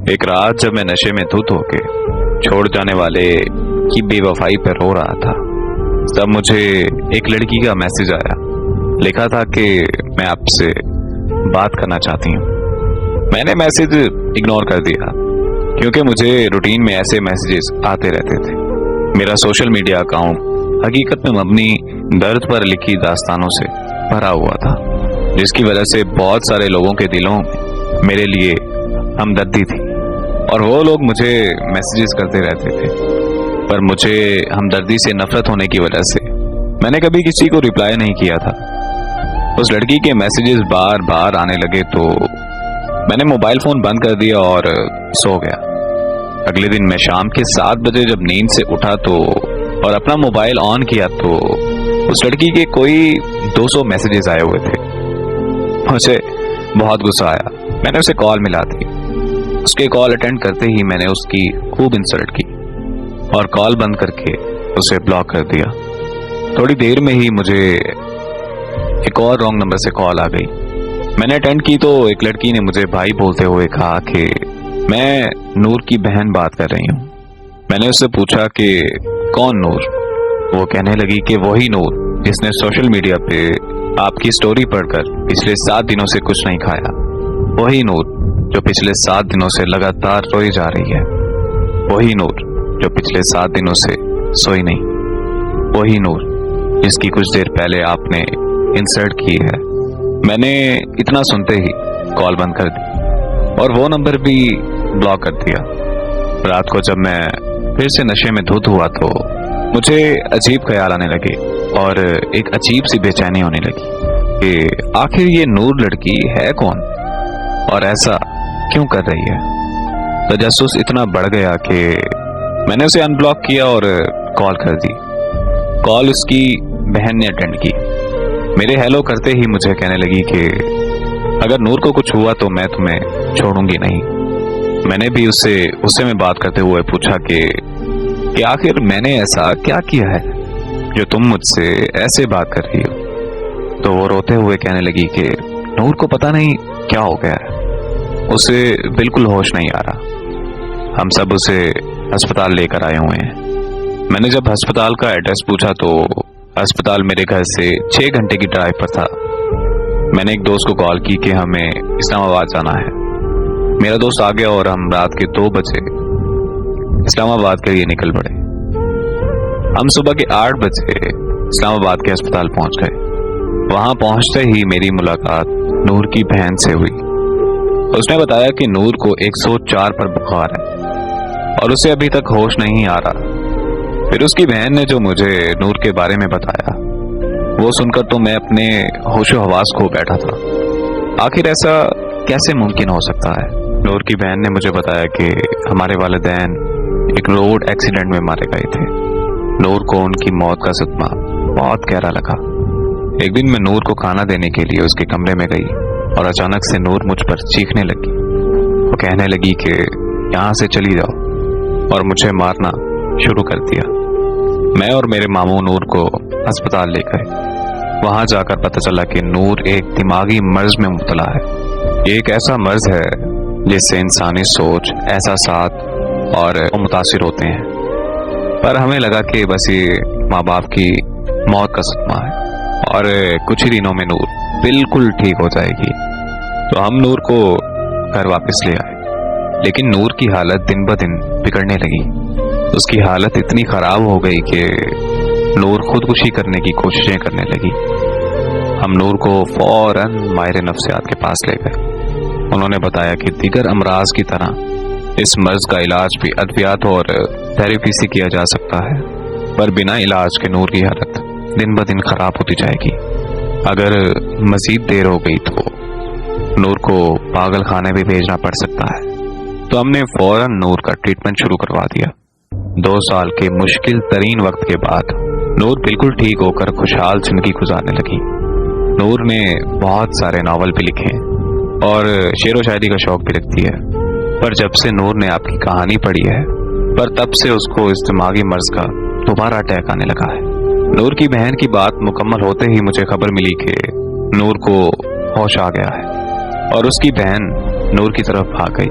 ایک رات جب میں نشے میں دھت ہو کے چھوڑ جانے والے کی بے وفائی پر رو رہا تھا، تب مجھے ایک لڑکی کا میسج آیا۔ لکھا تھا کہ میں آپ سے بات کرنا چاہتی ہوں۔ میں نے میسج اگنور کر دیا کیونکہ مجھے روٹین میں ایسے میسیجز آتے رہتے تھے۔ میرا سوشل میڈیا اکاؤنٹ حقیقت میں مبنی درد پر لکھی داستانوں سے بھرا ہوا تھا، جس کی وجہ سے بہت سارے لوگوں کے دلوں میں میرے لیے ہمدردی تھی، اور وہ لوگ مجھے میسیجز کرتے رہتے تھے، پر مجھے ہمدردی سے نفرت ہونے کی وجہ سے میں نے کبھی کسی کو ریپلائی نہیں کیا تھا۔ اس لڑکی کے میسیجز بار بار آنے لگے تو میں نے موبائل فون بند کر دیا اور سو گیا۔ اگلے دن میں شام کے 7 بجے جب نیند سے اٹھا تو اور اپنا موبائل آن کیا تو اس لڑکی کے کوئی 200 میسیجز آئے ہوئے تھے۔ مجھے بہت غصہ آیا، میں نے اسے کال ملا دی۔ اس کے کال اٹینڈ کرتے ہی میں نے اس کی خوب انسلٹ کی اور کال بند کر کے اسے بلاک کر دیا۔ تھوڑی دیر میں ہی مجھے ایک اور رانگ نمبر سے کال آ گئی۔ میں نے اٹینڈ کی تو ایک لڑکی نے مجھے بھائی بولتے ہوئے کہا کہ میں نور کی بہن بات کر رہی ہوں۔ میں نے اس سے پوچھا کہ کون نور؟ وہ کہنے لگی کہ وہی نور جس نے سوشل میڈیا پہ آپ کی سٹوری پڑھ کر پچھلے 7 دنوں سے کچھ نہیں کھایا، وہی نور جو پچھلے 7 دنوں سے لگاتار روئی جا رہی ہے، وہی نور جو پچھلے 7 دنوں سے سوئی نہیں، وہی نور جس کی کچھ دیر پہلے آپ نے انسلٹ کی ہے۔ میں نے اتنا سنتے ہی کال بند کر دی اور وہ نمبر بھی بلاک کر دیا۔ رات کو جب میں پھر سے نشے میں دھت ہوا تو مجھے عجیب خیال آنے لگے اور ایک عجیب سی بے چینی ہونے لگی کہ آخر یہ نور لڑکی ہے کون اور ایسا کیوں کر رہی ہے۔ تجسس اتنا بڑھ گیا کہ میں نے اسے ان بلاک کیا اور کال کر دی۔ کال اس کی بہن نے اٹینڈ کی۔ میرے ہیلو کرتے ہی مجھے کہنے لگی کہ اگر نور کو کچھ ہوا تو میں تمہیں چھوڑوں گی نہیں۔ میں نے بھی اس سے غصے میں بات کرتے ہوئے پوچھا کہ آخر میں نے ایسا کیا کیا ہے جو تم مجھ سے ایسے بات کر رہی ہو؟ تو وہ روتے ہوئے کہنے لگی کہ نور کو پتہ نہیں کیا ہو گیا ہے، اسے بالکل ہوش نہیں آ رہا، ہم سب اسے ہسپتال لے کر آئے ہوئے ہیں۔ میں نے جب ہسپتال کا ایڈریس پوچھا تو ہسپتال میرے گھر سے 6 گھنٹے کی ڈرائیو پر تھا۔ میں نے ایک دوست کو کال کی کہ ہمیں اسلام آباد جانا ہے۔ میرا دوست آ گیا اور ہم رات کے 2 بجے اسلام آباد کے لیے نکل پڑے۔ ہم صبح کے 8 بجے اسلام آباد کے ہسپتال پہنچ گئے۔ وہاں پہنچتے ہی میری ملاقات نور کی بہن سے ہوئی۔ اس نے بتایا کہ نور کو 104 پر بخار ہے اور اسے ابھی تک ہوش نہیں آ رہا۔ پھر اس کی بہن نے جو مجھے نور کے بارے میں بتایا وہ سن کر تو میں اپنے ہوش و حواس کھو بیٹھا تھا۔ آخر ایسا کیسے ممکن ہو سکتا ہے؟ نور کی بہن نے مجھے بتایا کہ ہمارے والدین ایک روڈ ایکسیڈنٹ میں مارے گئے تھے۔ نور کو ان کی موت کا صدمہ بہت گہرا لگا۔ ایک دن میں نور کو کھانا دینے کے لیے اس کے کمرے میں گئی اور اچانک سے نور مجھ پر چیخنے لگی۔ وہ کہنے لگی کہ یہاں سے چلی جاؤ اور مجھے مارنا شروع کر دیا۔ میں اور میرے ماموں نور کو ہسپتال لے گئے۔ وہاں جا کر پتہ چلا کہ نور ایک دماغی مرض میں مبتلا ہے۔ یہ ایک ایسا مرض ہے جس سے انسانی سوچ، احساسات اور متاثر ہوتے ہیں، پر ہمیں لگا کہ بس یہ ماں باپ کی موت کا صدمہ ہے اور کچھ ہی دنوں میں نور بالکل ٹھیک ہو جائے گی۔ تو ہم نور کو گھر واپس لے آئے، لیکن نور کی حالت دن بدن بگڑنے لگی۔ اس کی حالت اتنی خراب ہو گئی کہ نور خودکشی کرنے کی کوششیں کرنے لگی۔ ہم نور کو فوراً ماہر نفسیات کے پاس لے گئے۔ انہوں نے بتایا کہ دیگر امراض کی طرح اس مرض کا علاج بھی ادویات اور تھراپی سے کیا جا سکتا ہے، پر بنا علاج کے نور کی حالت دن بدن خراب ہوتی جائے گی۔ اگر مزید دیر ہو گئی تو نور کو پاگل خانے بھی بھیجنا پڑ سکتا ہے۔ تو ہم نے فوراً نور کا ٹریٹمنٹ شروع کروا دیا۔ 2 سال کے مشکل ترین وقت کے بعد نور بالکل ٹھیک ہو کر خوشحال زندگی گزارنے لگی۔ نور نے بہت سارے ناول بھی لکھے اور شعر و شاعری کا شوق بھی رکھتی ہے، پر جب سے نور نے آپ کی کہانی پڑھی ہے پر تب سے اس کو اس دماغی مرض کا دوبارہ اٹیک آنے لگا ہے۔ نور کی بہن کی بات مکمل ہوتے ہی مجھے خبر ملی کہ نور کو ہوش آ گیا ہے اور اس کی بہن نور کی طرف بھاگ گئی۔